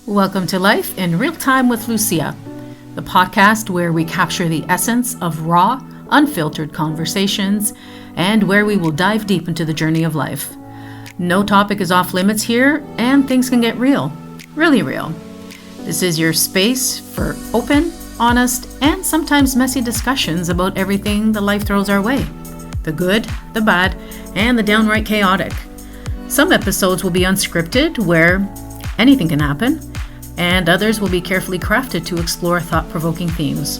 Welcome to Life in Real Time with Lucia, the podcast where we capture the essence of raw, unfiltered conversations and where we will dive deep into the journey of life. No topic is off limits here, and things can get real, really real. This is your space for open, honest, and sometimes messy discussions about everything that life throws our way. The good, the bad, and the downright chaotic. Some episodes will be unscripted, where anything can happen, and others will be carefully crafted to explore thought-provoking themes.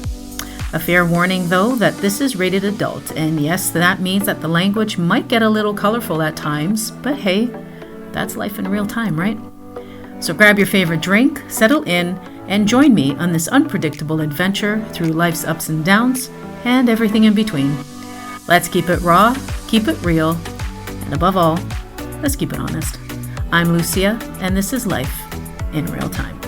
A fair warning, though, that this is rated adult, and yes, that means that the language might get a little colorful at times, but hey, that's life in real time, right? So grab your favorite drink, settle in, and join me on this unpredictable adventure through life's ups and downs, and everything in between. Let's keep it raw, keep it real, and above all, let's keep it honest. I'm Lucia, and this is Life in Real Time.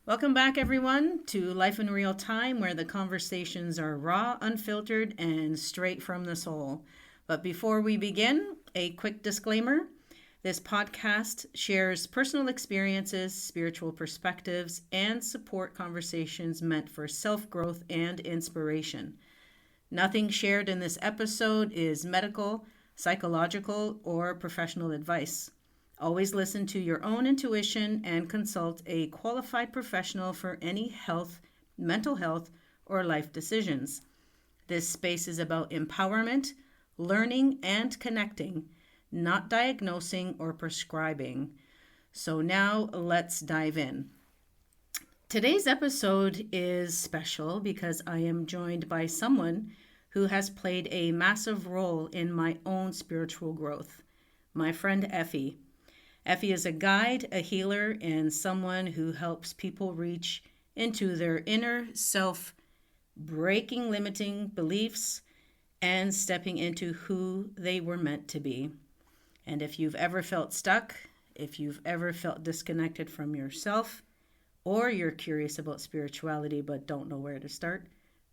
Welcome back, everyone, to Life in Real Time, where the conversations are raw, unfiltered, and straight from the soul. But before we begin, a quick disclaimer. This podcast shares personal experiences, spiritual perspectives, and support conversations meant for self-growth and inspiration. Nothing shared in this episode is medical, psychological, or professional advice. Always listen to your own intuition and consult a qualified professional for any health, mental health, or life decisions. This space is about empowerment, learning, and connecting, not diagnosing or prescribing. So now let's dive in. Today's episode is special because I am joined by someone who has played a massive role in my own spiritual growth, my friend Effie. Effie is a guide, a healer, and someone who helps people reach into their inner self, breaking limiting beliefs and stepping into who they were meant to be. And if you've ever felt stuck, if you've ever felt disconnected from yourself, or you're curious about spirituality but don't know where to start,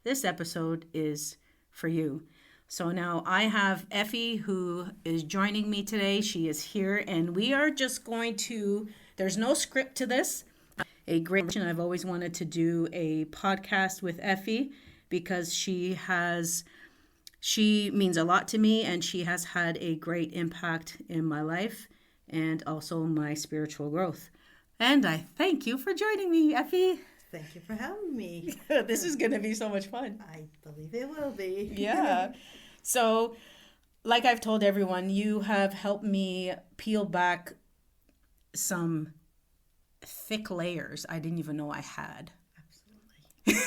this episode is for you. So now I have Effie, who is joining me today. She is here, and we are just going to, there's no script to this. A great, I've always wanted to do a podcast with Effie because she means a lot to me, and she has had a great impact in my life and also my spiritual growth. And I thank you for joining me, Effie. Thank you for having me. This is going to be so much fun. I believe it will be. Yeah. So, like I've told everyone, you have helped me peel back some thick layers I didn't even know I had. Absolutely.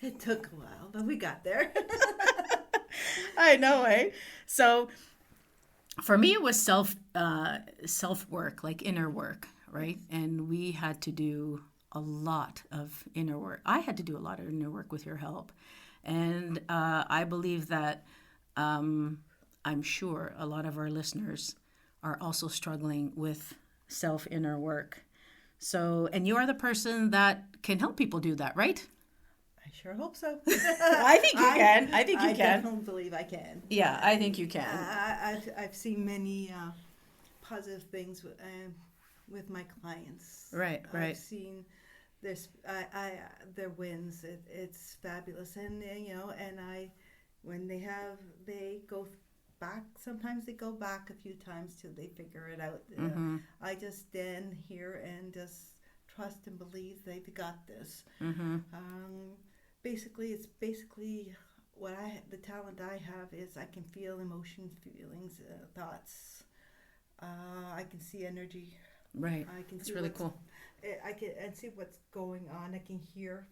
It took a while, but we got there. I know, eh? So, for me, it was self work, like inner work, right? And we had to do a lot of inner work. I had to do a lot of inner work with your help. And I believe that I'm sure a lot of our listeners are also struggling with inner work. So, and you are the person that can help people do that, right? I sure hope so. I think you can. I think you I can. definitely believe I can. Yeah, I think you can. I've seen many positive things with my clients. Right. I've seen their wins. It's fabulous, and when they go back. Sometimes they go back a few times till they figure it out. Mm-hmm. I just stand here and just trust and believe they've got this. Mm-hmm. It's the talent I have is I can feel emotions, feelings, thoughts. I can see energy. Right. I can. It's really cool. I can see what's going on. I can hear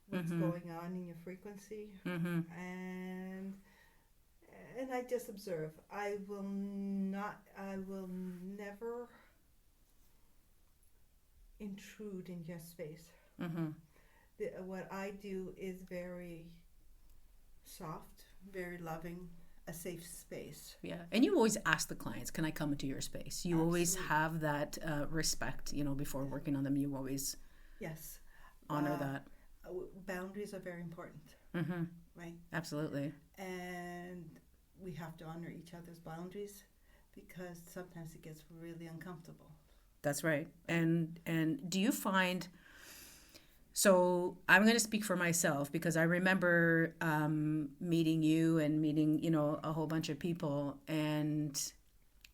what's Mm-hmm. going on in your frequency, Mm-hmm. and I just observe. I will never intrude in your space. Mm-hmm. What I do is very soft, very loving, a safe space. Yeah, and you always ask the clients, "Can I come into your space?" You always have that respect, before working on them. You always honor that. Boundaries are very important, Mm-hmm. right? Absolutely. And we have to honor each other's boundaries because sometimes it gets really uncomfortable. That's right. And do you find, so I'm going to speak for myself because I remember meeting you and meeting, a whole bunch of people. And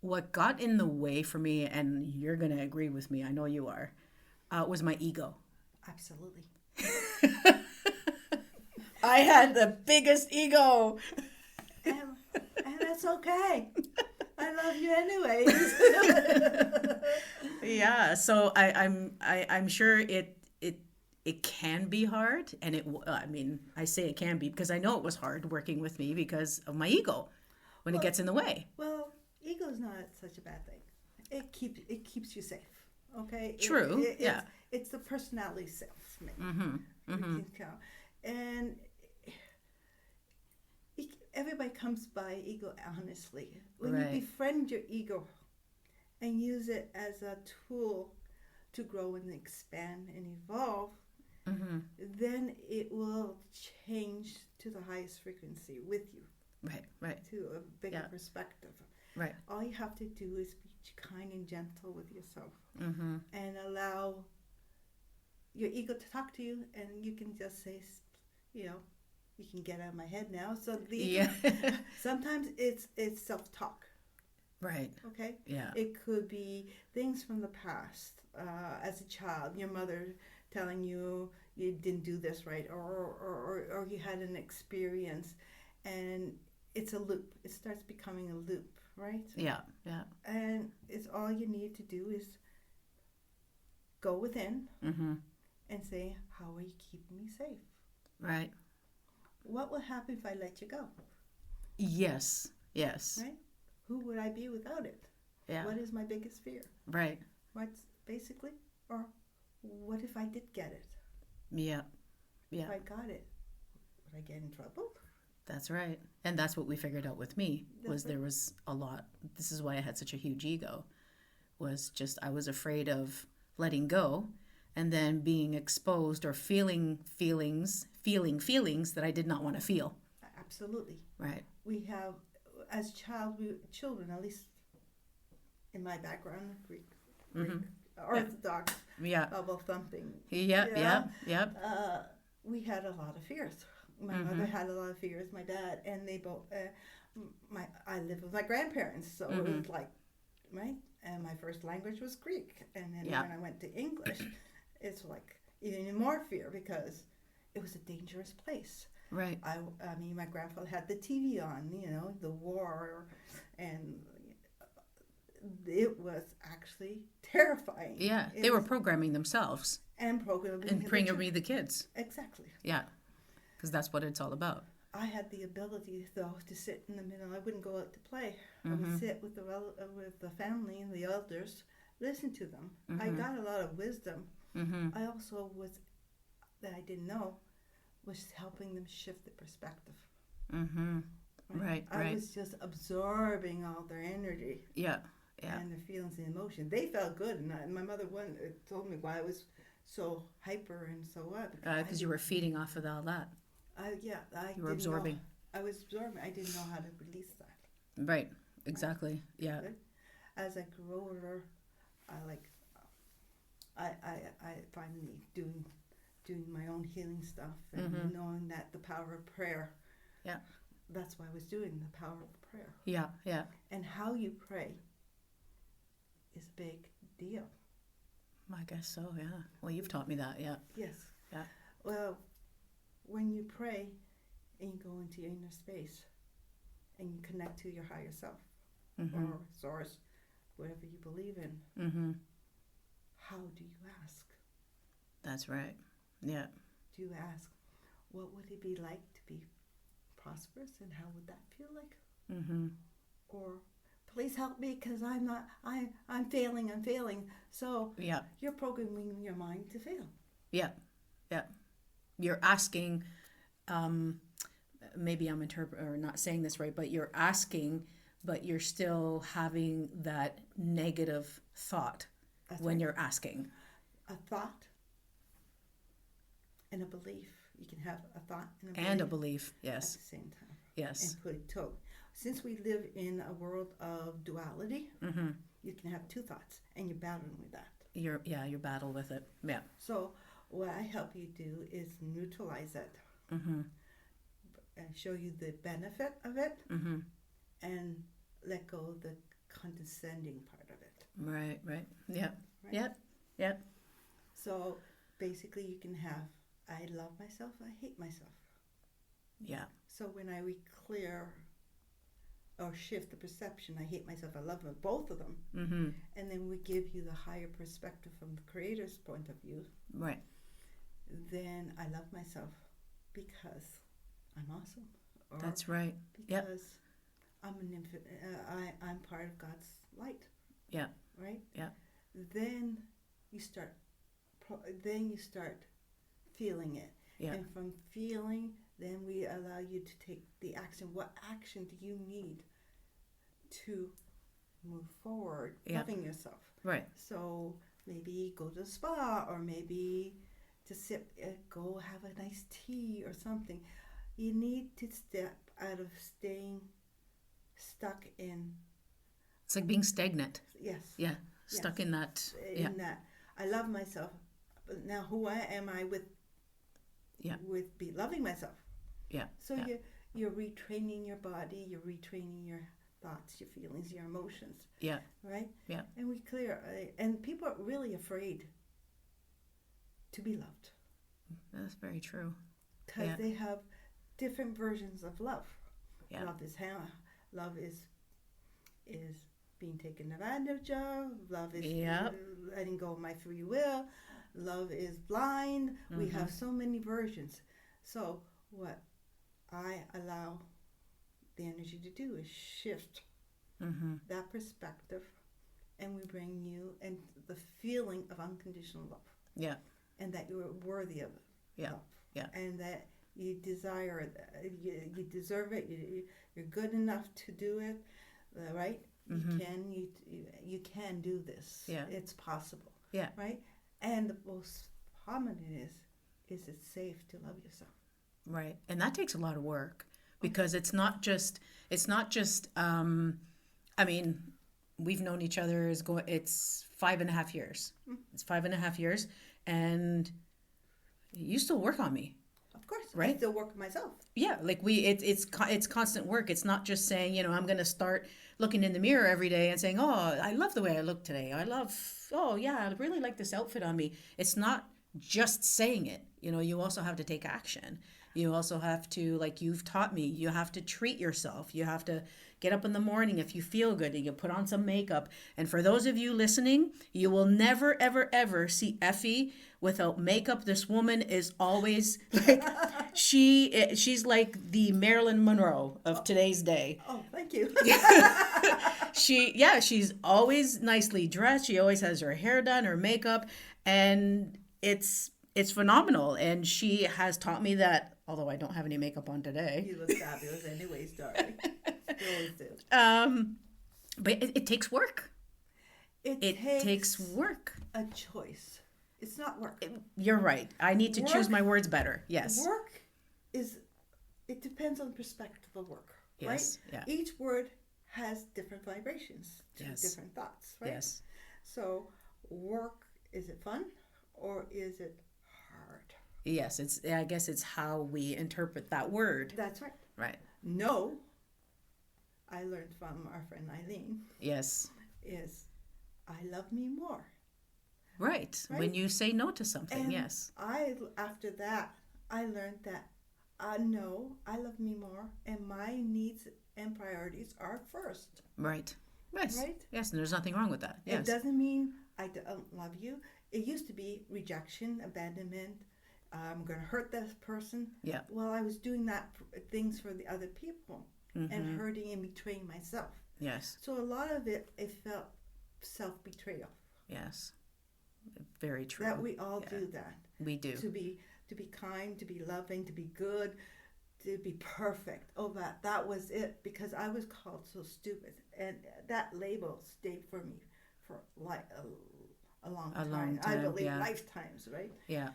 what got in the way for me, and you're going to agree with me, I know you are, was my ego. Absolutely. I had the biggest ego. And that's okay. I love you anyways. Yeah, so I'm sure it can be hard, and I mean, I say it can be because I know it was hard working with me because of my ego when it gets in the way. Well, ego is not such a bad thing. It keeps you safe. Okay. True. Yeah. It's the personality self. Mm-hmm. Mm-hmm. And everybody comes by ego honestly. When Right. you befriend your ego and use it as a tool to grow and expand and evolve, Mm-hmm. then it will change to the highest frequency with you, Right. to a bigger Yeah. perspective. Right. All you have to do is be kind and gentle with yourself Mm-hmm. and allow your ego to talk to you, and you can just say, you know, you can get out of my head now. So Yeah. sometimes it's self-talk. Right. Okay. Yeah. It could be things from the past. As a child, your mother telling you didn't do this right, or you had an experience, and it's a loop. It starts becoming a loop, right? Yeah. Yeah. And it's all you need to do is go within Mm-hmm. and say, how are you keeping me safe? Right. What will happen if I let you go? Yes. Yes. Right? Who would I be without it? Yeah. What is my biggest fear? Right. What's basically, or what if I did get it? Yeah. Yeah. If I got it, would I get in trouble? That's right. And that's what we figured out with me was That's right. there was a lot. This is why I had such a huge ego, was just I was afraid of letting go and then being exposed or feeling feelings that I did not want to feel. Absolutely. Right. We have, as children, at least in my background, Greek, Mm-hmm. Orthodox, Yeah. Bible thumping. Yep. Yeah. Yep. We had a lot of fears. My Mm-hmm. mother had a lot of fears. My dad, and they both. I lived with my grandparents, so it Mm-hmm. was like, right. And my first language was Greek, and then Yeah. when I went to English, it's like even more fear because it was a dangerous place. Right. I mean, my grandfather had the TV on, the war, and it was actually terrifying. Yeah. They were programming themselves and programming and programming the kids. Exactly. Yeah. Because that's what it's all about. I had the ability, though, to sit in the middle. I wouldn't go out to play. I Mm-hmm. would sit with the family and the elders, listen to them. Mm-hmm. I got a lot of wisdom. Mm-hmm. I also that I didn't know, was helping them shift the perspective. Mm-hmm. Right. I was just absorbing all their energy. Yeah. Yeah. And their feelings and emotions. They felt good, and my mother told me why I was so hyper and so what. Because you were feeding off of all that. You were absorbing. I was absorbing. I didn't know how to release that. Right. Exactly. Yeah. As I grew older, I finally doing my own healing stuff and Mm-hmm. knowing that the power of prayer. Yeah. That's why I was doing the power of prayer. Yeah. Yeah. And how you pray is a big deal. I guess so. Yeah. Well, you've taught me that. Yeah. Yes. Yeah. Well, when you pray and you go into your inner space and you connect to your higher self Mm-hmm. or source, whatever you believe in, Mm-hmm. how do you ask? That's right. Yeah. Do you ask, what would it be like to be prosperous, and how would that feel like? Mm-hmm. Or, please help me because I'm failing. So Yeah. you're programming your mind to fail. Yeah. Yeah. You're asking, maybe I'm or not saying this right, but you're asking, but you're still having that negative thought That's when right. you're asking. A thought and a belief. You can have a thought and a belief And a belief. at Yes. the same time. Yes. And put it to. since we live in a world of duality, Mm-hmm. you can have two thoughts, and you're battling with that. You battle with it. Yeah. So what I help you do is neutralize it Mm-hmm. and show you the benefit of it, Mm-hmm. and let go of the condescending part of it. Right. Right. Yeah. Right? Yep. Yep. So basically, you can have I love myself, I hate myself. Yeah. So when I clear or shift the perception, I hate myself, I love them, both of them, Mm-hmm. and then we give you the higher perspective from the creator's point of view, Right. then I love myself because I'm awesome. Or That's right. Yep. because I'm an infant, I'm part of God's light. Yeah. Right? Yeah. Then you start feeling it. Yeah. And from feeling, then we allow you to take the action. What action do you need to move forward, Yeah. loving yourself? Right. So maybe go to the spa, or maybe to go have a nice tea or something. You need to step out of staying stuck in. It's like being stagnant. Yes. Yeah. Stuck in that. Yeah. In that, I love myself, but now who am I with? Yeah. With loving myself. Yeah. So Yeah. you're retraining your body, you're retraining your thoughts, your feelings, your emotions. Yeah. Right? Yeah. And we clear, and people are really afraid to be loved That's very true. because Yeah. they have different versions of love. Yeah. Love is being taken advantage of. Love is Yep. letting go of my free will. Love is blind. We have so many versions. So what I allow the energy to do is shift Mm-hmm. that perspective, and we bring you and the feeling of unconditional love, Yeah. and that you're worthy of Yeah. love, Yeah. and that you desire it, you deserve it, you're good enough to do it, right? Mm-hmm. You can do this. Yeah. It's possible. Yeah. Right? And the most prominent is it safe to love yourself? Right. And that takes a lot of work because it's not just I mean, we've known each other it's 5.5 years. It's 5.5 years, and you still work on me. Of course. Right? I still work myself. Yeah, like it's constant work. It's not just saying, I'm going to start looking in the mirror every day and saying, "Oh, I love the way I look today. Oh yeah, I really like this outfit on me." It's not just saying it. You also have to take action. You also have to, like you've taught me, you have to treat yourself. You have to get up in the morning if you feel good and you put on some makeup. And for those of you listening, you will never, ever, ever see Effie without makeup. This woman is always like, she's like the Marilyn Monroe of today's day. Oh, thank you. She's always nicely dressed. She always has her hair done, her makeup, and it's phenomenal. And she has taught me that, although I don't have any makeup on today. You look fabulous anyways, darling. You always do. But it takes work. It takes work. a choice. It's not work. You're right. I need to choose my words better. Yes. Work it depends on the perspective of work, Yes. right? Yeah. Each word has different vibrations to Yes. different thoughts, right? Yes. So work, is it fun or is it hard? Yes. I guess it's how we interpret that word. That's right. Right. No, I learned from our friend Eileen, Yes. is I love me more. Right. When you say no to something. And yes. after that, I learned that no, I love me more, and my needs and priorities are first. Right. Yes. Right? Yes. And there's nothing wrong with that. Yes. It doesn't mean I don't love you. It used to be rejection, abandonment. I'm going to hurt this person. Yeah. Well, I was doing things for the other people and hurting and betraying myself. Yes. So a lot of it felt self-betrayal. Yes. Very true. That we all do that. We do. To be kind, to be loving, to be good, to be perfect. Oh, that was it, because I was called so stupid, and that label stayed for me for like a long time. I believe lifetimes, right? Yeah.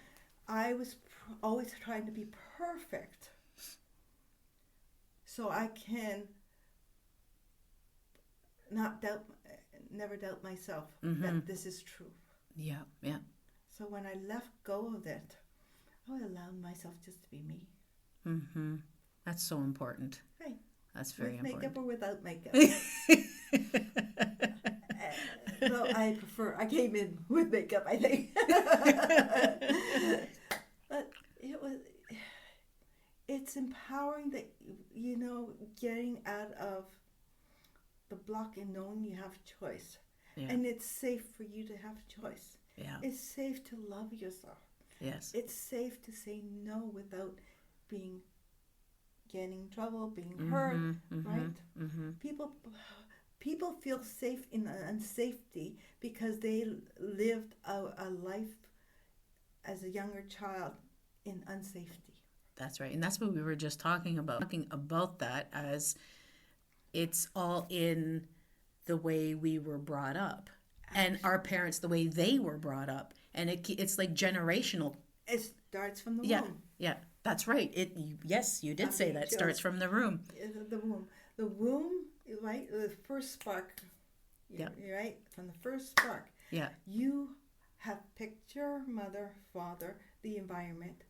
I was always trying to be perfect, so I can not doubt, never doubt myself Mm-hmm. that this is true. Yeah, yeah. So when I let go of it, I allowed myself just to be me. Mm-hmm. That's so important. Right. That's very With makeup important. or without makeup. Though I came in with makeup, I think. But it's empowering that, getting out of the block and knowing you have choice. Yeah. And it's safe for you to have choice. Yeah. It's safe to love yourself. Yes. It's safe to say no without getting in trouble, being Mm-hmm, hurt, mm-hmm, right? Mm-hmm. People feel safe in unsafety because they lived a life as a younger child in unsafety. That's right. And that's what we were just talking about. Talking about that as it's all in the way we were brought up. And our parents, the way they were brought up. And it's like generational. It starts from the Yeah, womb. yeah. That's right. Yes, you did say that. It starts from the womb. The womb. The womb, right? The first spark. Yeah. Right? From the first spark. Yeah. You have picked your mother, father, the environment.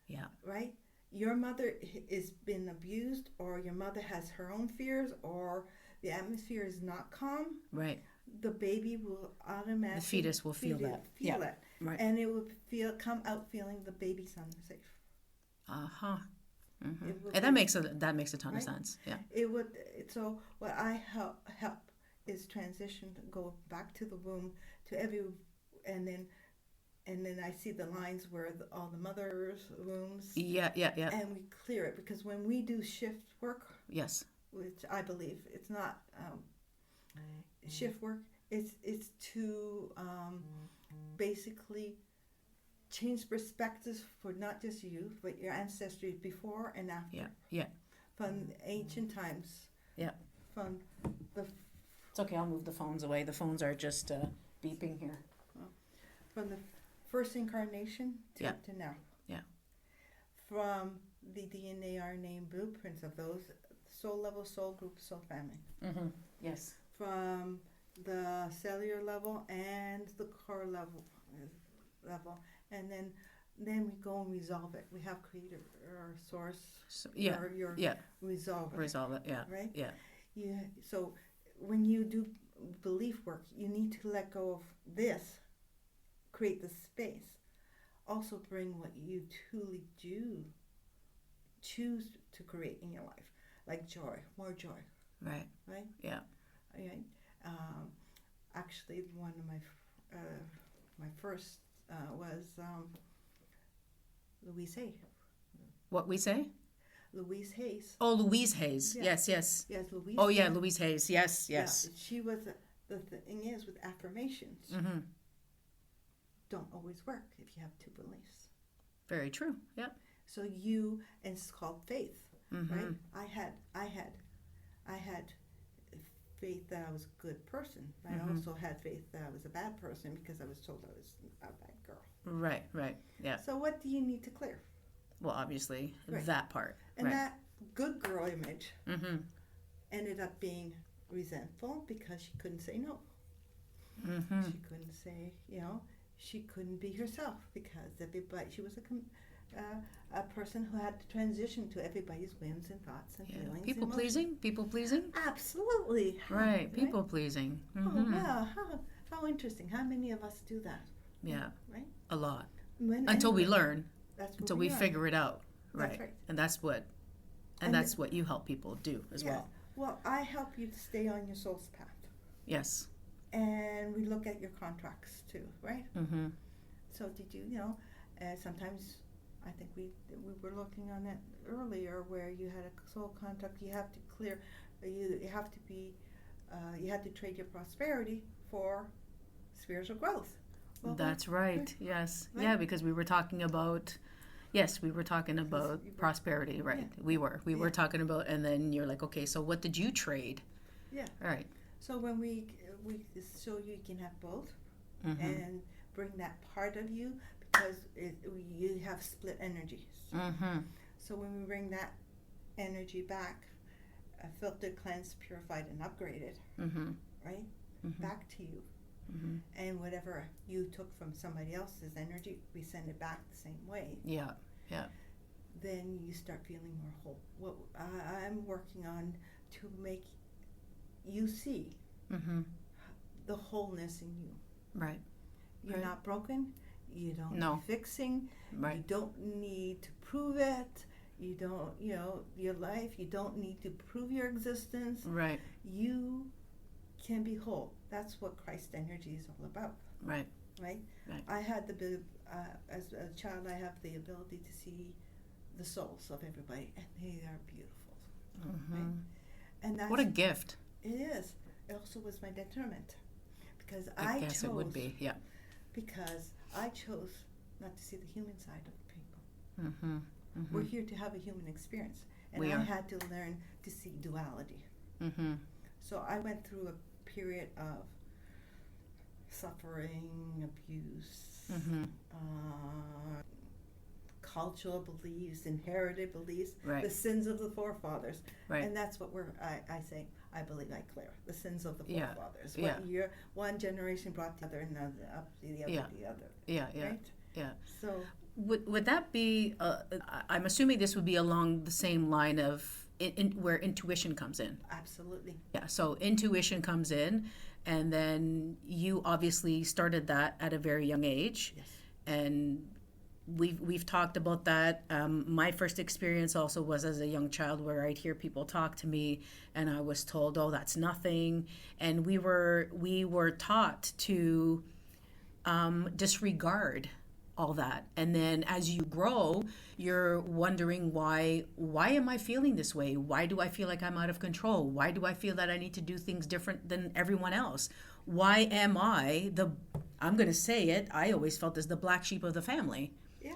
Yeah. Right? Your mother is been abused, or your mother has her own fears, or the atmosphere is not calm. Right. The baby will automatically... The fetus will feel that. Feel it. Right. And it will come out feeling the baby's unsafe. Uh-huh. Mm-hmm. And that makes a ton of sense. Yeah. It would. So what I help is transition, to go back to the womb, to and then I see the lines where all the mothers' wombs. Yeah. And we clear it, because when we do shift work. Yes. Which I believe it's not shift work. It's to basically change perspectives for not just you, but your ancestry before and after. Yeah. From ancient times. Yeah. From the... It's okay, I'll move the phones away. The phones are just beeping here. From the first incarnation to now. Yeah. From the DNA, RNA, and blueprints of those soul level, soul group, soul family. Mm-hmm. Yes. From the cellular level and the core level. And then we go and resolve it. We have creator or source. Resolve it. Resolve it. Yeah. Right. Yeah. So when you do belief work, you need to let go of this, create the space, also bring what you truly do choose to create in your life, like joy, more joy. Right. Right. Yeah. Right. Actually, one of my first was Louise Hay. What we say? Louise Hayes. Oh, Louise Hayes. Yes. Yes, Louise. Oh, yeah, Louise Hayes. Yes. Yeah, she was, the thing is, with affirmations, mm-hmm. don't always work if you have two beliefs. Very true. Yeah. So and it's called faith, mm-hmm. right? I had faith that I was a good person. I mm-hmm. also had faith that I was a bad person, because I was told I was a bad girl. Right. Yeah. So what do you need to clear? Well, obviously, that part. And right. that good girl image mm-hmm. ended up being resentful because she couldn't say no. Mm-hmm. She couldn't say, she couldn't be herself, because she was a person who had to transition to everybody's whims and thoughts and feelings. People pleasing? Absolutely. Right, people pleasing. Mm-hmm. Oh, wow. How interesting. How many of us do that? Yeah. Right? A lot. Until we learn. Until we figure it out. That's right. And that's what you help people do as well. Well, I help you to stay on your soul's path. Yes. And we look at your contracts too, right? Mm-hmm. So did you, sometimes I think we were looking on that earlier, where you had a soul contract. You have to clear. You have to be. You had to trade your prosperity for spiritual growth. Well, that's right. Yes. Right? Yeah, because we were talking about. Yes, we were talking about prosperity, right? Yeah. We were talking about, and then you're like, okay, so what did you trade? Yeah. All right. So when we show you can have both, mm-hmm. and bring that part of you, because you have split energies. Mm-hmm. So when we bring that energy back, filtered, cleansed, purified, and upgraded, mm-hmm. right? Mm-hmm. Back to you. Mm-hmm. And whatever you took from somebody else's energy, we send it back the same way. Yeah. Yeah. Then you start feeling more whole. What I'm working on to make you see Mm-hmm. the wholeness in you. Right. You're Right. not broken. You don't No. need fixing. Right. You don't need to prove it. You don't, your life, you don't need to prove your existence. Right. You can be whole. That's what Christ energy is all about. Right. Right? Right. I had as a child, I have the ability to see the souls of everybody, and they are beautiful. Mm-hmm. Right? And that's What a gift. it is. It also was my detriment because I guess it would be. Yeah. Because I chose not to see the human side of people. Mm-hmm. Mm-hmm. We're here to have a human experience, and We I are. had to learn to see duality. Mm-hmm. So I went through a period of suffering, abuse, Mm-hmm. cultural beliefs, inherited beliefs, Right. the sins of the forefathers. Right. And that's what I say, I believe I clear. The sins of the Yeah. forefathers. Yeah. What one generation brought the other, and another up to the other, Yeah. the other. Yeah. Yeah. Right? Yeah. So Would that be? I'm assuming this would be along the same line of where intuition comes in. absolutely. Yeah. So intuition comes in, and then you obviously started that at a very young age, Yes. and we've talked about that. My first experience also was as a young child, where I'd hear people talk to me, and I was told, "Oh, that's nothing," and we were taught to disregard all that. And then as you grow, you're wondering why am I feeling this way? Why do I feel like I'm out of control? Why do I feel that I need to do things different than everyone else? Why am I I'm going to say it, I always felt as the black sheep of the family. Yeah.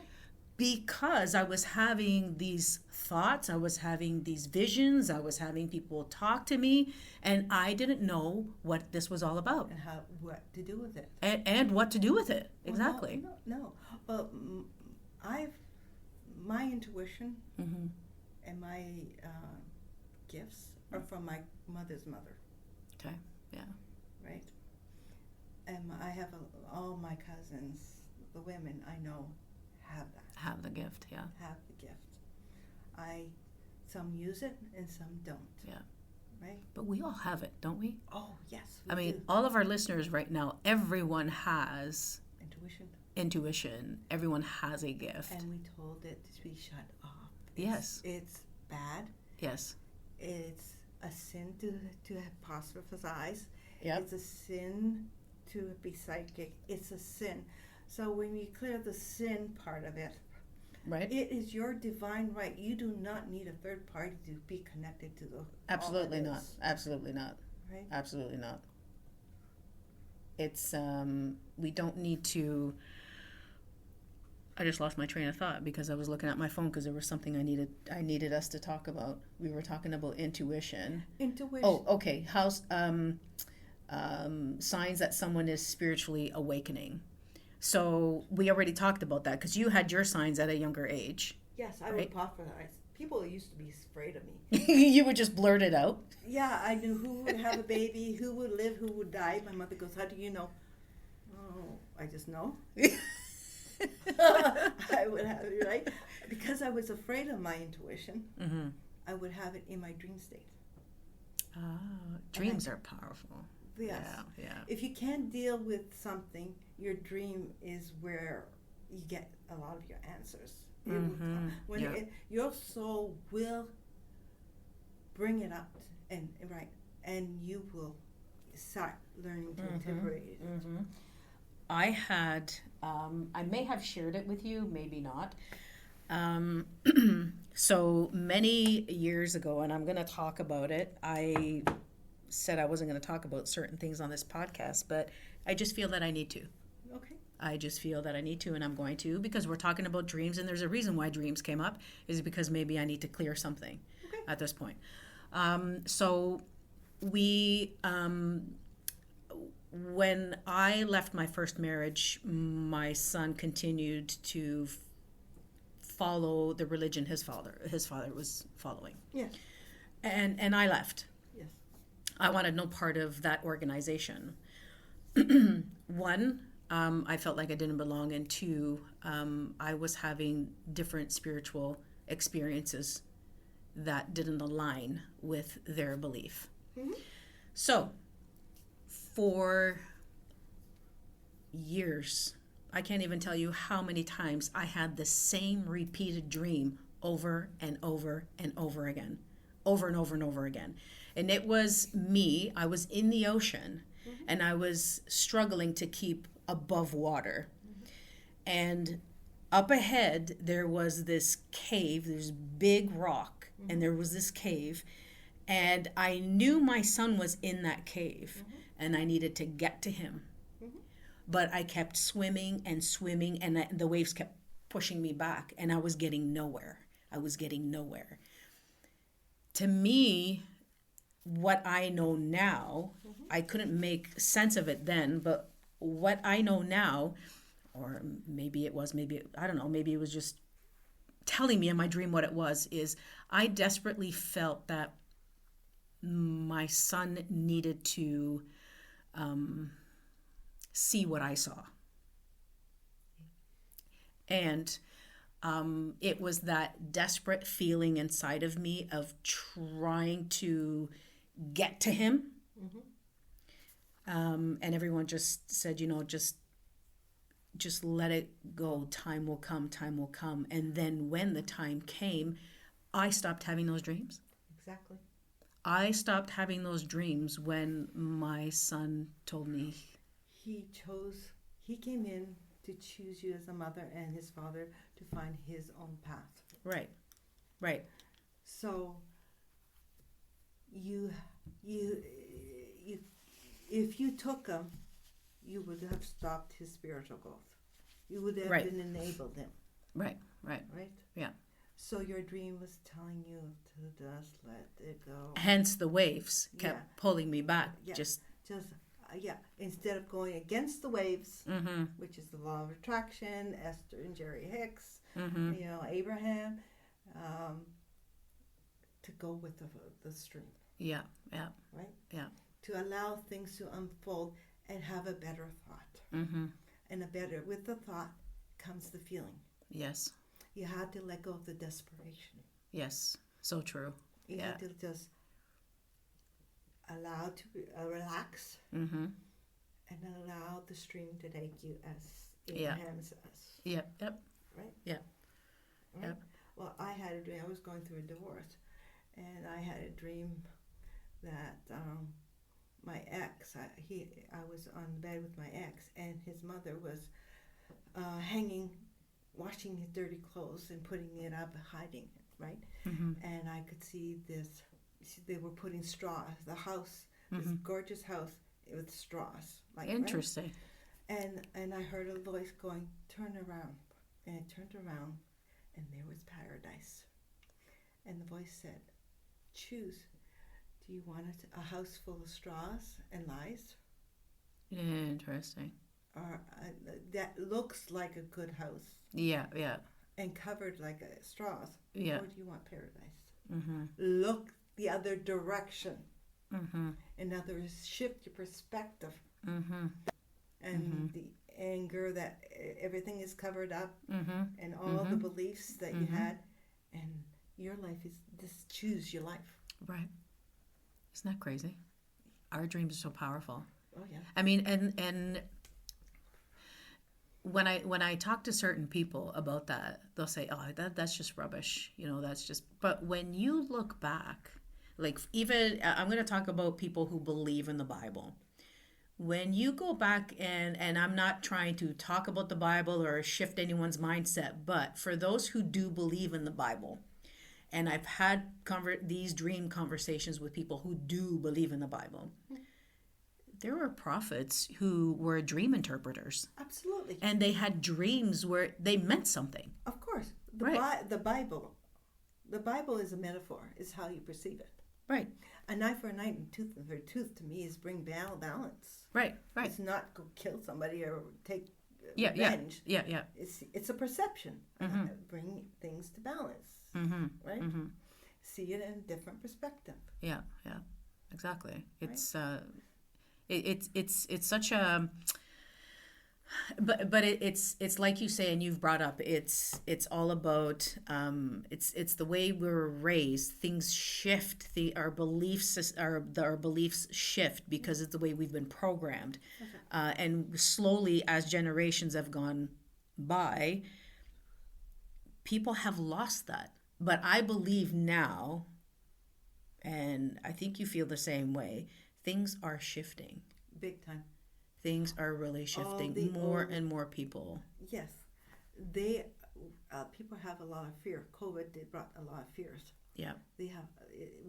Because I was having these thoughts, I was having these visions, I was having people talk to me, and I didn't know what this was all about. And what to do with it. And what to do with it. Well, Exactly. No. Well, my intuition Mm-hmm. and my gifts are from my mother's mother. Okay. Yeah. Right? And I have all my cousins, the women I know, have that. Have the gift. Yeah. Have the gift. Some use it and some don't. Yeah. Right? But we all have it, don't we? Oh yes. I mean, do. all of our listeners right now, everyone has intuition. Everyone has a gift. And we told it to be shut off. Yes. It's bad. Yes. It's a sin to apostrophize. Yep. It's a sin to be psychic. It's a sin. So when you clear the sin part of it, Right. it is your divine right. You do not need a third party to be connected to the. Absolutely all that not. is, Absolutely not. Right. Absolutely not. It's we don't need to. I just lost my train of thought because I was looking at my phone because there was something I needed us to talk about. We were talking about intuition. Intuition. Oh, okay. How's signs that someone is spiritually awakening? So we already talked about that because you had your signs at a younger age. Yes, I right? would apologize. People used to be afraid of me. You would just blurt it out. Yeah, I knew who would have a baby, who would live, who would die. My mother goes, "How do you know?" Oh, I just know. I would have it, right? Because I was afraid of my intuition, Mm-hmm. I would have it in my dream state. Dreams are powerful. Yes. Yeah. If you can't deal with something, your dream is where you get a lot of your answers. It will come. When Yeah. your soul will bring it up, and you will start learning to integrate it. Mm-hmm. I had, I may have shared it with you, maybe not. So many years ago, and I'm going to talk about it. I said I wasn't going to talk about certain things on this podcast, but I just feel that I need to. Okay. I just feel that I need to, and I'm going to, because we're talking about dreams, and there's a reason why dreams came up, is because maybe I need to clear something at this point. So we, when I left my first marriage, my son continued to follow the religion his father was following. Yes. And I left. Yes. I wanted no part of that organization. One, I felt like I didn't belong, and two, I was having different spiritual experiences that didn't align with their belief. Mm-hmm. So, for years, I can't even tell you how many times I had the same repeated dream over and over and over again, over and over and over again. And it was me, I was in the ocean, and I was struggling to keep above water. And up ahead, there was this cave, there's big rock, and there was this cave. And I knew my son was in that cave, and I needed to get to him. But I kept swimming and swimming, and the waves kept pushing me back, and I was getting nowhere. I was getting nowhere. To me, what I know now, I couldn't make sense of it then, but what I know now, or maybe I don't know, maybe it was just telling me in my dream what it was, is I desperately felt that my son needed to see what I saw. And it was that desperate feeling inside of me of trying to get to him. And everyone just said, just let it go. Time will come, time will come. And then when the time came, I stopped having those dreams. Exactly. I stopped having those dreams when my son told me. He came in to choose you as a mother and his father to find his own path. Right, right. So you if you took him, you would have stopped his spiritual growth. You would have been enabled him. Right. Yeah. So your dream was telling you to just let it go. Hence the waves kept pulling me back. Instead of going against the waves, which is the law of attraction, Esther and Jerry Hicks, Abraham, to go with the stream. Yeah. Right? Yeah. To allow things to unfold and have a better thought. And with the thought comes the feeling. Yes. You had to let go of the desperation. Yes. So true. You had to just allow to relax and allow the stream to take you as Abraham says. Yep. Right? Yeah. Right? Yep. Well, I had a dream. I was going through a divorce, and I had a dream that my ex, I was on the bed with my ex, and his mother was hanging, washing his dirty clothes and putting it up, hiding it, right? And I could see this. They were putting straws. The house, this gorgeous house with straws. Like interesting. Right? And I heard a voice going, "Turn around," and I turned around, and there was paradise. And the voice said, "Choose. Do you want a house full of straws and lies? Interesting. Or that looks like a good house. Yeah. And covered like straws. Yeah. Or do you want paradise? Look the other direction. In other words, shift your perspective. And the anger that everything is covered up, and all the beliefs that you had, and your life is just choose your life. Right. Isn't that crazy? Our dreams are so powerful. Oh yeah. I mean, and when I talk to certain people about that, they'll say, "Oh, that's just rubbish." That's just. But when you look back, like even I'm going to talk about people who believe in the Bible. When you go back and I'm not trying to talk about the Bible or shift anyone's mindset, but for those who do believe in the Bible, and I've had these dream conversations with people who do believe in the Bible. There were prophets who were dream interpreters. Absolutely. And they had dreams where they meant something. Of course. The Bible is a metaphor, is how you perceive it. Right. An eye for an eye and tooth for a tooth to me is bring balance. Right. It's not go kill somebody or take revenge. Yeah. It's a perception. Bring things to balance. Right? See it in a different perspective. Yeah. Exactly. right? It's such a, but it's like you say, and you've brought up, it's all about, it's the way we're raised. Things shift. Our beliefs shift because it's the way we've been programmed. And slowly, as generations have gone by, people have lost that. But I believe now, and I think you feel the same way, things are shifting. Big time. Things are really All shifting. the More old, and more people. yes, they people have a lot of fear. COVID did brought a lot of fears. Yeah. They have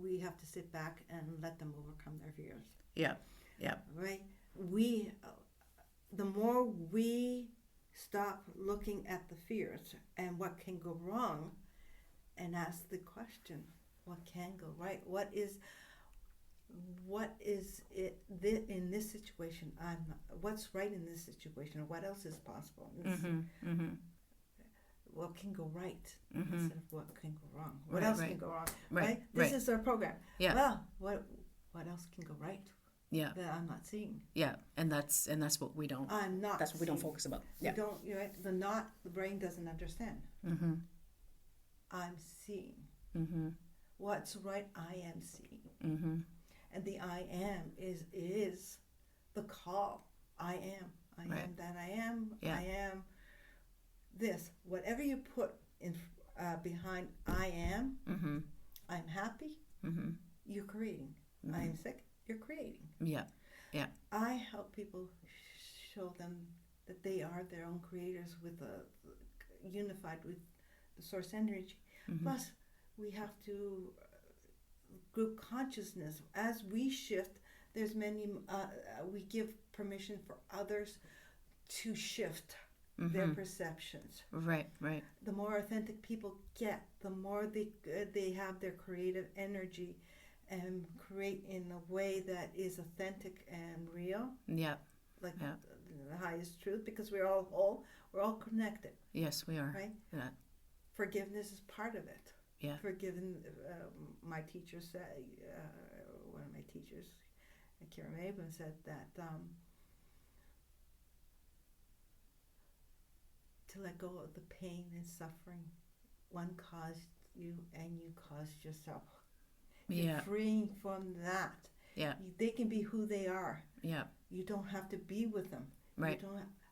we have to sit back and let them overcome their fears. Yeah. Yeah. Right? We the more we stop looking at the fears and what can go wrong, and ask the question, what can go right? What is it in this situation? What's right in this situation? Or what else is possible? What can go right instead of what can go wrong? What else can go wrong? Right? This is our program. Yeah. Well, what else can go right? Yeah. That I'm not seeing. Yeah. And that's what we don't. I'm not. That's what we don't focus about. Yeah. You don't. You're right. The brain doesn't understand. I'm seeing. What's right? I am seeing. And the I am is the call. I am. I am that I am. I am this. Whatever you put in behind I am, I'm happy, you're creating. I am sick, you're creating. Yeah. Yeah. I help people show them that they are their own creators unified with the source energy. Plus, we have to group consciousness. As we shift, there's many, we give permission for others to shift their perceptions. Right. The more authentic people get, the more they have their creative energy and create in a way that is authentic and real. Yeah. Like the highest truth, because we're all whole, we're all connected. Yes, we are. Right? Yeah. Forgiveness is part of it. Yeah. Forgiven, my teacher said, one of my teachers, Kira Maben, said that to let go of the pain and suffering one caused you and you caused yourself. You're freeing from that. Yeah. They can be who they are. Yeah. You don't have to be with them. Right.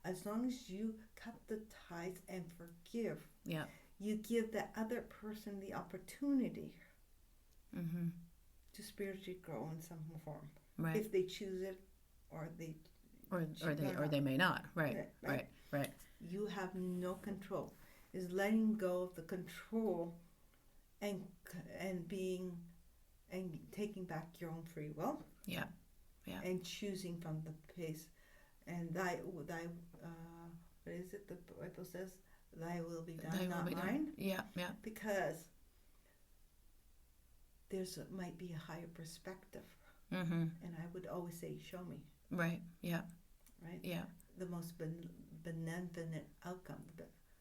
As long as you cut the ties and forgive. Yeah. You give that other person the opportunity to spiritually grow in some form, if they choose it, or they may not. Right. You have no control. Is letting go of the control and being and taking back your own free will. Yeah. And choosing from the pace. And thy what is it? The Bible says, "Thy will be done, not mine." Yeah. Because might be a higher perspective. And I would always say, "Show me." Right. Yeah. Right. Yeah. The most benevolent outcome.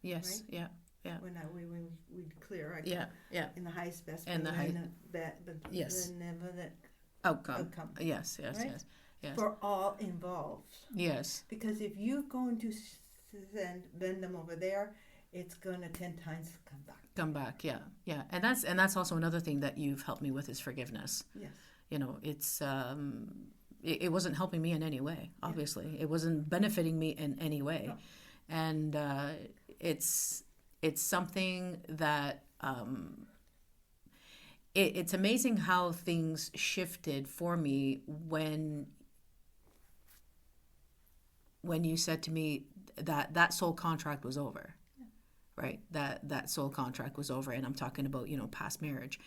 Yes. Right? Yeah. When we clear. In the highest best. And benevolent outcome. Yes. Right? Yes. For all involved. Yes. Because if you're going to bend them over there, it's going to 10 times come back. Yeah. And that's also another thing that you've helped me with is forgiveness. Yes. It's it wasn't helping me in any way. Obviously, it wasn't benefiting me in any way, and it's something that it's amazing how things shifted for me when you said to me that soul contract was over. Right, that soul contract was over, and I'm talking about past marriage.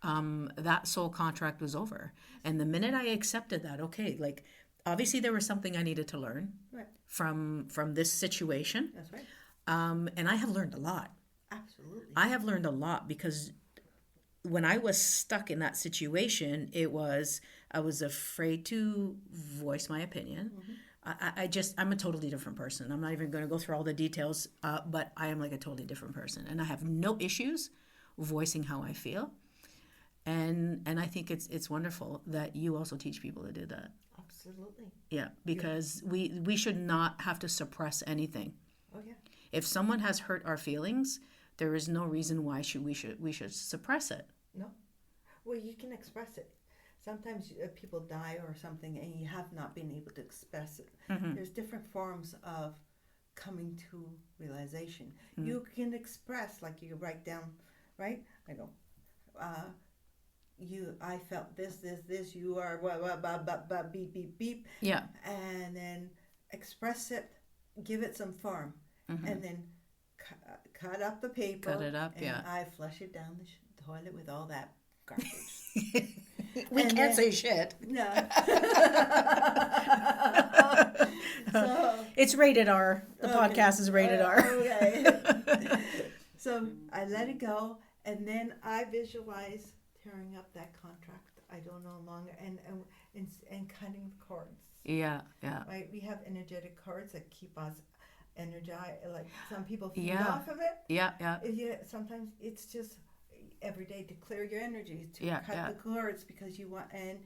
That soul contract was over, and the minute I accepted that, okay, like obviously there was something I needed to learn from this situation. That's right. And I have learned a lot. Absolutely. I have learned a lot because when I was stuck in that situation, I was afraid to voice my opinion. I'm a totally different person. I'm not even going to go through all the details, but I am like a totally different person. And I have no issues voicing how I feel. And I think it's wonderful that you also teach people to do that. Absolutely. Yeah, because we should not have to suppress anything. Oh yeah. If someone has hurt our feelings, there is no reason why we should suppress it. No. Well, you can express it. Sometimes people die or something, and you have not been able to express it. Mm-hmm. There's different forms of coming to realization. Mm-hmm. You can express, like you write down, right? I go, I felt this. You are blah, beep, beep, beep. Yeah. And then express it, give it some form, Mm-hmm. and then cut up the paper. Cut it up, and yeah. I flush it down the toilet with all that garbage. We And can't then- say shit. No. So It's rated R. The podcast is rated R. Okay. So I let it go, and then I visualize tearing up that contract. I don't know longer, and cutting the cords. Yeah, yeah. Right, we have energetic cords that keep us energized. Like some people feed Yeah. off of it. Yeah, yeah. Sometimes it's just every day to clear your energy, to Yeah, cut yeah. the cords because you want, and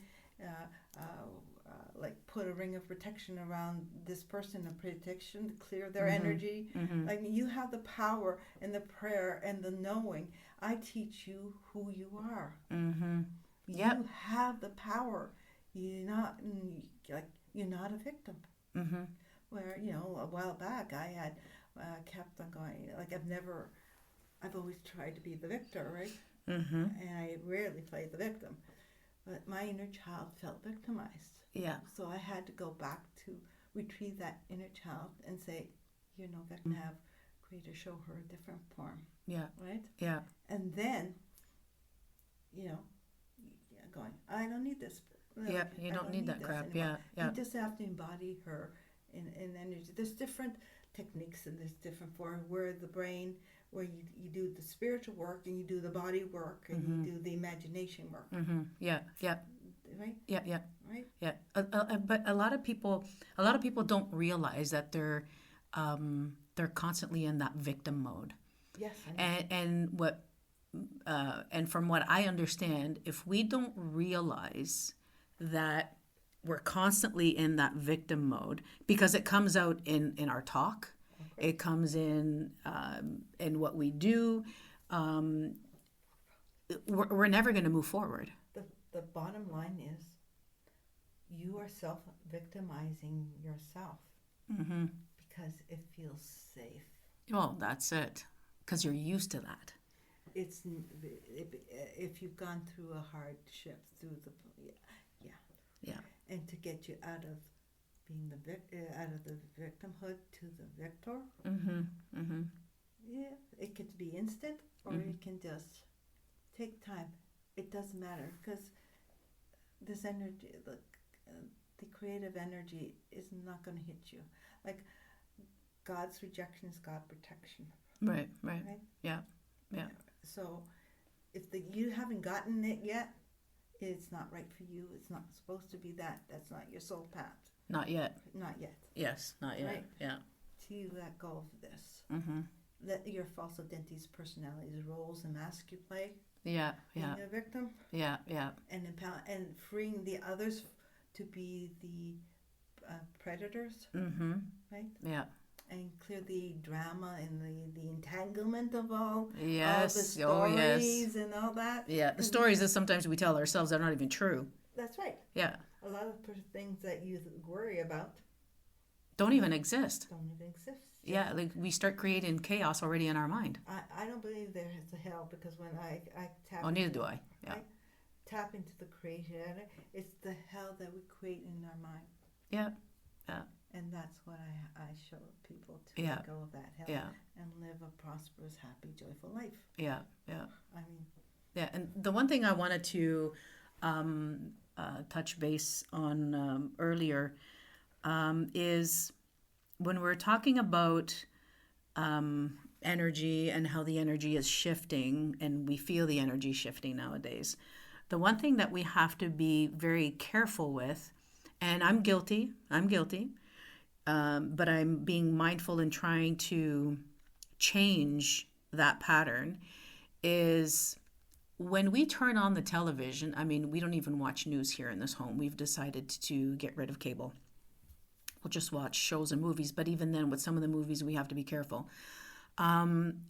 like put a ring of protection around this person, a protection to clear their Mm-hmm. energy. Mm-hmm. Like you have the power and the prayer and the knowing. I teach you who you are. Mm-hmm. You Yep. have the power. You're not a victim. Mm-hmm. Where a while back I had kept on going. Like I've always tried to be the victor, right? Mm-hmm. And I rarely played the victim. But my inner child felt victimized. Yeah. So I had to go back to retrieve that inner child and say, you're no victim. Have Creator show her a different form. Yeah. Right? Yeah. And then, going, I don't need this. Yeah. You I don't need that this crap. anymore. Yeah. Yeah. You just have to embody her in energy. There's different techniques and there's different forms where the brain, where you do the spiritual work and you do the body work and Mm-hmm. you do the imagination work. Mm-hmm. Yeah. Yeah. Right? Yeah. Yeah. Right? Yeah. But a lot of people don't realize that they're constantly in that victim mode. Yes. I know. And from what I understand, if we don't realize that we're constantly in that victim mode, because it comes out in our talk, it comes in what we do, we're never going to move forward. The bottom line is you are self-victimizing yourself Mm-hmm. because it feels safe. Well, that's it, because you're used to that. If you've gone through a hardship through Yeah. and to get you out of being out of the victimhood to the victor, Mm-hmm. Mm-hmm. yeah, it could be instant or Mhm. it can just take time. It doesn't matter because this energy, the creative energy, is not going to hit you. Like God's rejection is God's protection. Right. Right. Right? Yeah. Yeah. So if you haven't gotten it yet, it's not right for you. It's not supposed to be that. That's not your soul path. Not yet. Not yet. Yes. Not yet. Right. Yeah. Till you let go of this. Mm-hmm. Let your false identities, personalities, roles, and masks you play. Yeah. Yeah. Being a victim Yeah. Yeah. and and freeing the others to be the predators, Mm-hmm. right? Yeah. And clear the drama and the entanglement of all the Yes. stories and all that. Yeah. The stories that sometimes we tell ourselves are not even true. That's right. Yeah. A lot of things that you worry about Don't even exist. don't even exist. Yeah. Like we start creating chaos already in our mind. I don't believe there is a hell because when I tap Oh, neither do I. Yeah. tap into the creation, it's the hell that we create in our mind. Yeah. And that's what I show people to Yeah. let go of that hell Yeah. and live a prosperous, happy, joyful life. Yeah. Yeah. I mean, Yeah, and the one thing I wanted to touch base on earlier is when we're talking about energy and how the energy is shifting, and we feel the energy shifting nowadays. The one thing that we have to be very careful with, and I'm guilty, but I'm being mindful and trying to change that pattern, is when we turn on the television, I mean, we don't even watch news here in this home. We've decided to get rid of cable. We'll just watch shows and movies. But even then, with some of the movies, we have to be careful.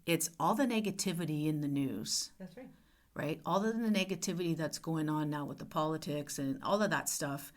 It's all the negativity in the news. That's right. Right? All of the negativity that's going on now with the politics and all of that stuff,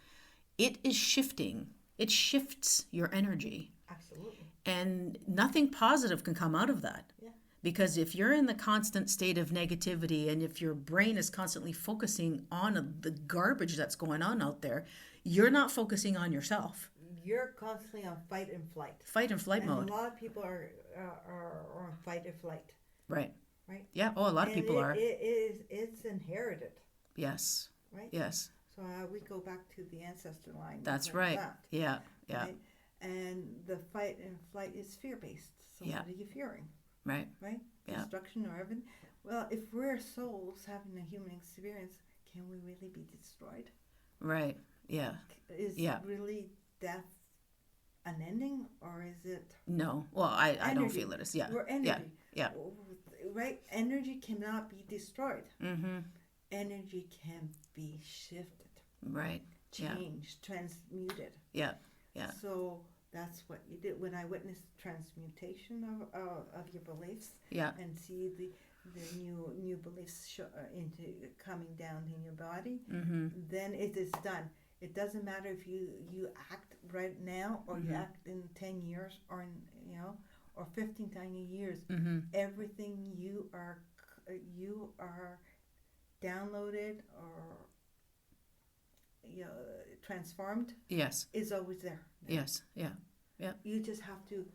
it is shifting. It shifts your energy. Absolutely. And nothing positive can come out of that. Yeah. Because if you're in the constant state of negativity and if your brain is constantly focusing on the garbage that's going on out there, you're not focusing on yourself. You're constantly on fight and flight. Fight and flight mode. A lot of people are on fight and flight. Right. Right. Yeah. Oh, a lot of people are. It's inherited. Yes. Right. Yes. So we go back to the ancestor line. That's right. That. Yeah. Yeah. Right? And the fight and flight is fear-based. So what are you fearing? Right. Right? Yeah. Destruction or everything. Well, if we're souls having a human experience, can we really be destroyed? Right. Yeah. Is really death an ending, or is it? No. Well, I don't feel it is. Yeah. We're energy. Yeah. Right? Energy cannot be destroyed. Mm-hmm. Energy can be shifted. Right. Changed, transmuted. Yeah. Yeah. So that's what you did. When I witnessed transmutation of your beliefs, and see the new beliefs into coming down in your body, then it is done. It doesn't matter if you act right now or you act in 10 years or or 15 tiny years. Everything you are downloaded or transformed. Yes. Is always there. Yes. Yeah. Yeah. You just have to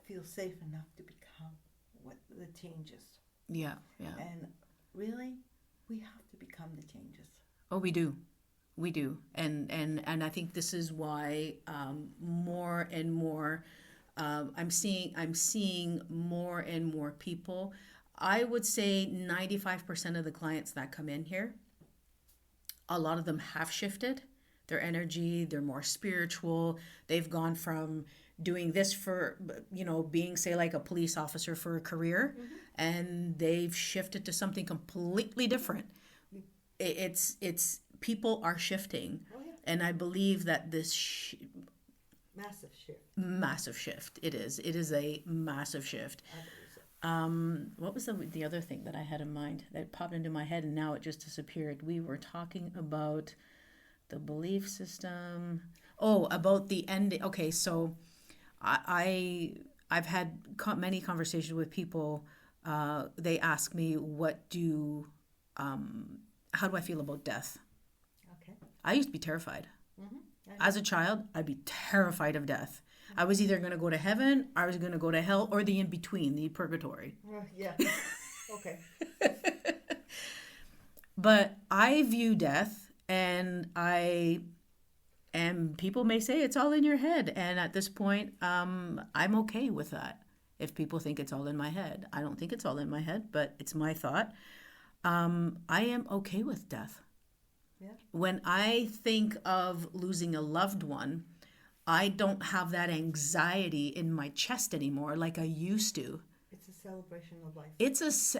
feel safe enough to become what the changes. Yeah. Yeah. And really, we have to become the changes. Oh, we do. We do. And I think this is why more and more I'm seeing more and more people. I would say 95% of the clients that come in here, a lot of them have shifted their energy. They're more spiritual. They've gone from doing this for, being, say, like a police officer for a career, and they've shifted to something completely different. It's people are shifting. Oh, yeah. And I believe that this massive shift. It is a massive shift. What was the other thing that I had in mind that popped into my head and now it just disappeared? We were talking about the belief system. Oh, about the ending. Okay, so I've had many conversations with people. They ask me, how do I feel about death? Okay. I used to be terrified. Mm-hmm. As a child, I'd be terrified of death. I was either going to go to heaven, I was going to go to hell, or the in-between, the purgatory. Yeah. Okay. But I view death, and people may say it's all in your head. And at this point, I'm okay with that. If people think it's all in my head. I don't think it's all in my head, but it's my thought. I am okay with death. Yeah. When I think of losing a loved one, I don't have that anxiety in my chest anymore like I used to. It's a celebration of life.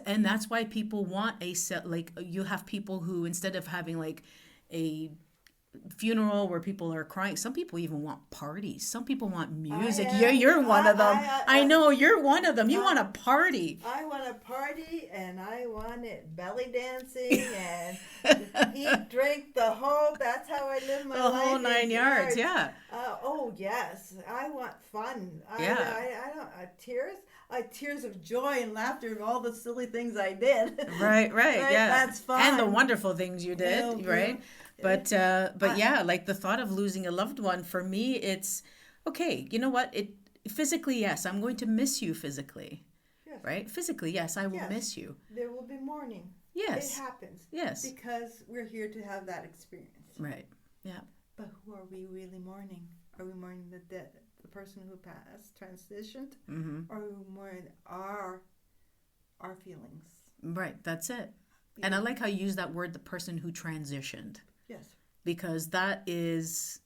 And that's why people want you have people who, instead of having like a funeral where people are crying, some people even want parties. Some people want music. You're one of them. I know you're one of them. You want a party. I want a party, and I want it belly dancing and eat, drink, that's how I live my life. The whole 9 yards, yeah. Oh yes, I want fun. Yeah. I don't tears. Tears of joy and laughter of all the silly things I did. Right, yeah. That's fun. And the wonderful things you did, right? But yeah, like the thought of losing a loved one, for me, it's okay. You know what? Physically, yes, I'm going to miss you physically. Yes. Right? Physically, yes, I will miss you. There will be mourning. Yes. It happens. Yes. Because we're here to have that experience. Right. Yeah. But who are we really mourning? Are we mourning the dead, the person who passed, transitioned? Mm-hmm. Or are we mourning our feelings? Right. That's it. Yeah. And I like how you use that word, the person who transitioned. Yes. Because that is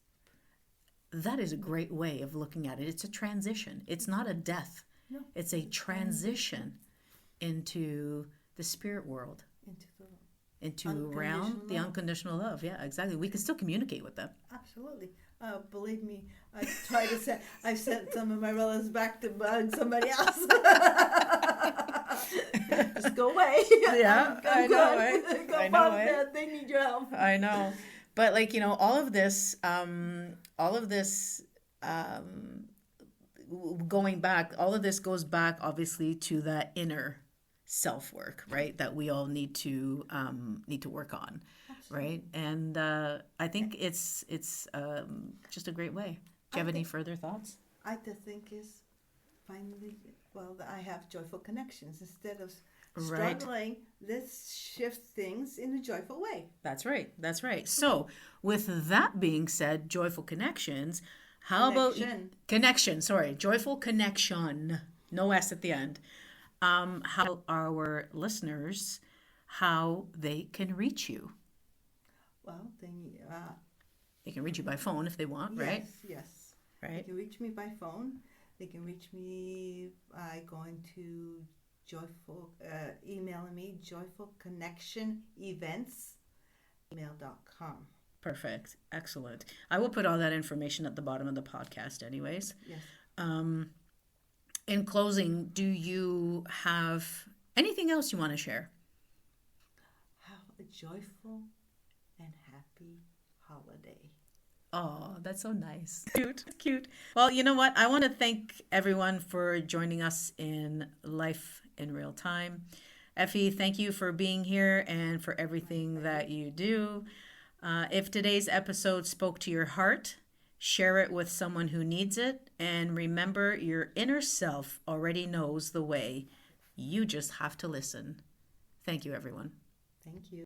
a great way of looking at it. It's a transition. It's not a death. No. It's a transition into the spirit world. Into the into realm, the unconditional love. Yeah, exactly. We can still communicate with them. Absolutely. Believe me, I've sent some of my relatives back to bug somebody else. Just go away. Yeah, I know, right? I know, right? They need your help. I know. But like, all of this, um, going back, all of this goes back obviously to that inner self work, right? That we all need to work on, right? And I think it's just a great way. Do you have any further thoughts? I just think is finally, well, I have joyful connections instead of struggling. Let's shift things in a joyful way. That's right. That's right. So, with that being said, joyful connections. How about connection? Sorry, joyful connection. No S at the end. How our listeners, how they can reach you? Well, They can reach you by phone if they want, right? Yes. Right. They can reach me by phone. They can reach me by going to emailing me joyfulconnectionevents@gmail.com. Perfect. Excellent. I will put all that information at the bottom of the podcast anyways. Yes. In closing, do you have anything else you want to share? Have a joyful and happy holiday. Oh, that's so nice. Cute, cute. Well, you know what? I want to thank everyone for joining us in Life in Real Time. Effie, thank you for being here and for everything that you do. If today's episode spoke to your heart, share it with someone who needs it. And remember, your inner self already knows the way. You just have to listen. Thank you, everyone. Thank you.